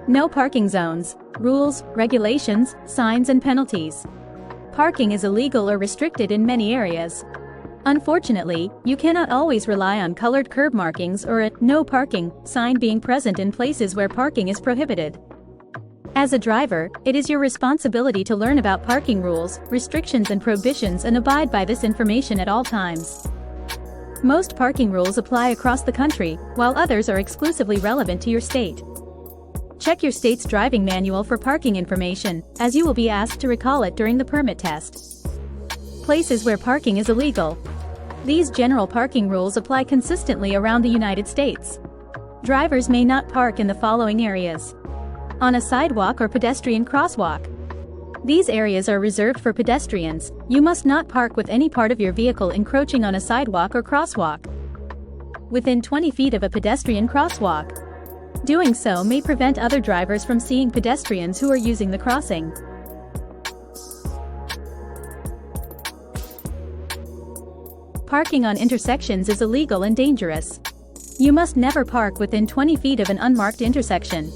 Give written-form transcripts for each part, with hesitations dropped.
No parking zones, rules, regulations, signs and penalties. Parking is illegal or restricted in many areas. Unfortunately, you cannot always rely on colored curb markings or a "no parking" sign being present in places where parking is prohibited. As a driver, it is your responsibility to learn about parking rules, restrictions and prohibitions and abide by this information at all times. Most parking rules apply across the country, while others are exclusively relevant to your state. Check your state's driving manual for parking information, as you will be asked to recall it during the permit test. Places where parking is illegal. These general parking rules apply consistently around the United States. Drivers may not park in the following areas: on a sidewalk or pedestrian crosswalk. These areas are reserved for pedestrians. You must not park with any part of your vehicle encroaching on a sidewalk or crosswalk. Within 20 feet of a pedestrian crosswalk. Doing so may prevent other drivers from seeing pedestrians who are using the crossing. Parking on intersections is illegal and dangerous. You must never park within 20 feet of an unmarked intersection.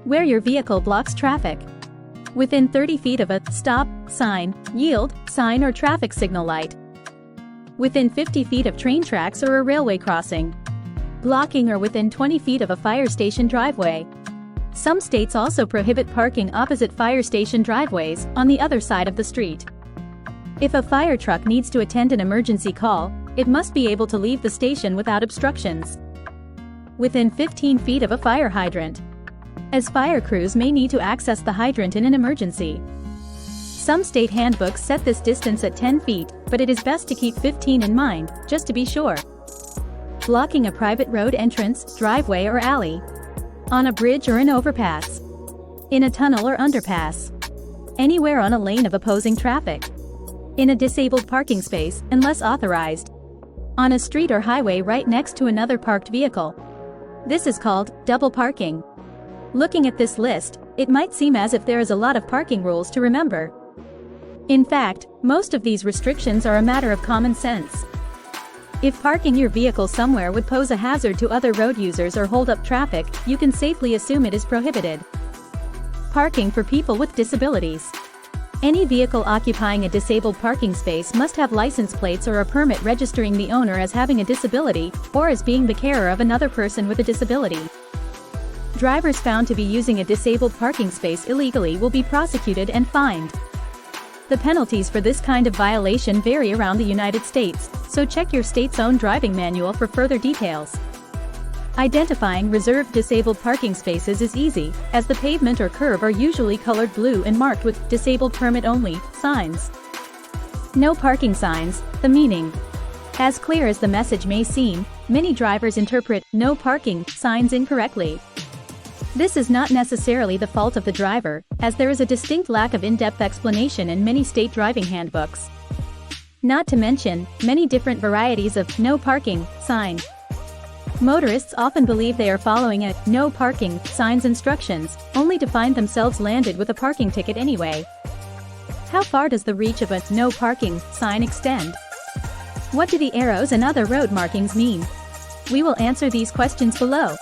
Where your vehicle blocks traffic. Within 30 feet of a stop sign, yield sign or traffic signal light. Within 50 feet of train tracks or a railway crossing. Blocking or within 20 feet of a fire station driveway. Some states also prohibit parking opposite fire station driveways, on the other side of the street. If a fire truck needs to attend an emergency call, it must be able to leave the station without obstructions. Within 15 feet of a fire hydrant, as fire crews may need to access the hydrant in an emergency. Some state handbooks set this distance at 10 feet, but it is best to keep 15 in mind, just to be sure. Blocking a private road entrance, driveway or alley. On a bridge or an overpass. In a tunnel or underpass. Anywhere on a lane of opposing traffic. In a disabled parking space, unless authorized. On a street or highway right next to another parked vehicle. This is called double parking. Looking at this list, it might seem as if there is a lot of parking rules to remember. In fact, most of these restrictions are a matter of common sense. If parking your vehicle somewhere would pose a hazard to other road users or hold up traffic, you can safely assume it is prohibited. Parking for people with disabilities. Any vehicle occupying a disabled parking space must have license plates or a permit registering the owner as having a disability, or as being the carer of another person with a disability. Drivers found to be using a disabled parking space illegally will be prosecuted and fined. The penalties for this kind of violation vary around the United States, so check your state's own driving manual for further details. Identifying reserved disabled parking spaces is easy, as the pavement or curb are usually colored blue and marked with "Disabled Permit Only" signs. No parking signs, the meaning. As clear as the message may seem, many drivers interpret "no parking" signs incorrectly. This is not necessarily the fault of the driver, as there is a distinct lack of in-depth explanation in many state driving handbooks. Not to mention, many different varieties of "no parking" sign. Motorists often believe they are following a "no parking" sign's instructions, only to find themselves landed with a parking ticket anyway. How far does the reach of a "no parking" sign extend? What do the arrows and other road markings mean? We will answer these questions below.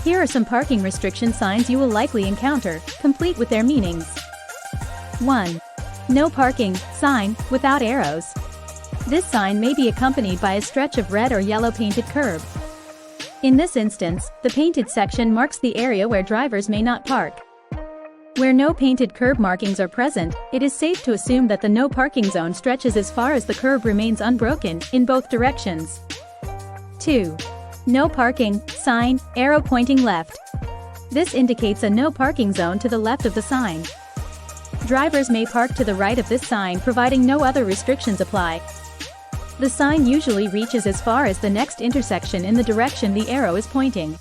Here are some parking restriction signs you will likely encounter, complete with their meanings. 1. No parking sign, without arrows. This sign may be accompanied by a stretch of red or yellow painted curb. In this instance, the painted section marks the area where drivers may not park. Where no painted curb markings are present, it is safe to assume that the no parking zone stretches as far as the curb remains unbroken, in both directions. 2. No parking sign, arrow pointing left. This indicates a no parking zone to the left of the sign. Drivers may park to the right of this sign providing no other restrictions apply. The sign usually reaches as far as the next intersection in the direction the arrow is pointing.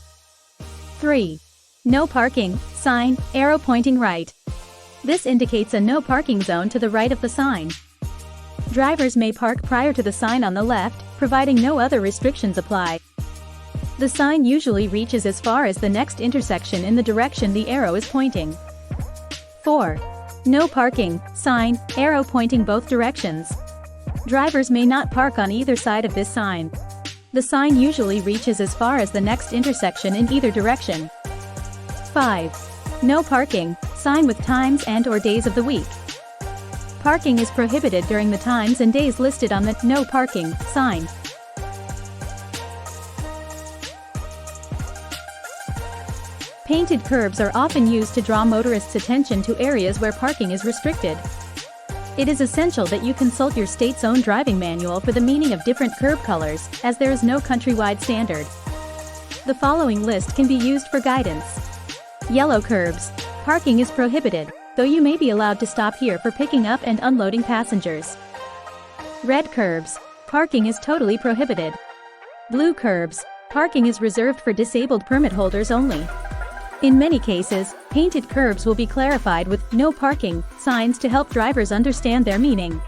3. No parking sign, arrow pointing right. This indicates a no parking zone to the right of the sign. Drivers may park prior to the sign on the left, providing no other restrictions apply. The sign usually reaches as far as the next intersection in the direction the arrow is pointing. 4. No parking sign, arrow pointing both directions. Drivers may not park on either side of this sign. The sign usually reaches as far as the next intersection in either direction. 5. No parking, sign with times and/or days of the week. Parking is prohibited during the times and days listed on the "No Parking" sign. Painted curbs are often used to draw motorists' attention to areas where parking is restricted. It is essential that you consult your state's own driving manual for the meaning of different curb colors, as there is no countrywide standard. The following list can be used for guidance. Yellow curbs. Parking is prohibited, though you may be allowed to stop here for picking up and unloading passengers. Red curbs. Parking is totally prohibited. Blue curbs. Parking is reserved for disabled permit holders only. In many cases, painted curbs will be clarified with "No Parking" signs to help drivers understand their meaning.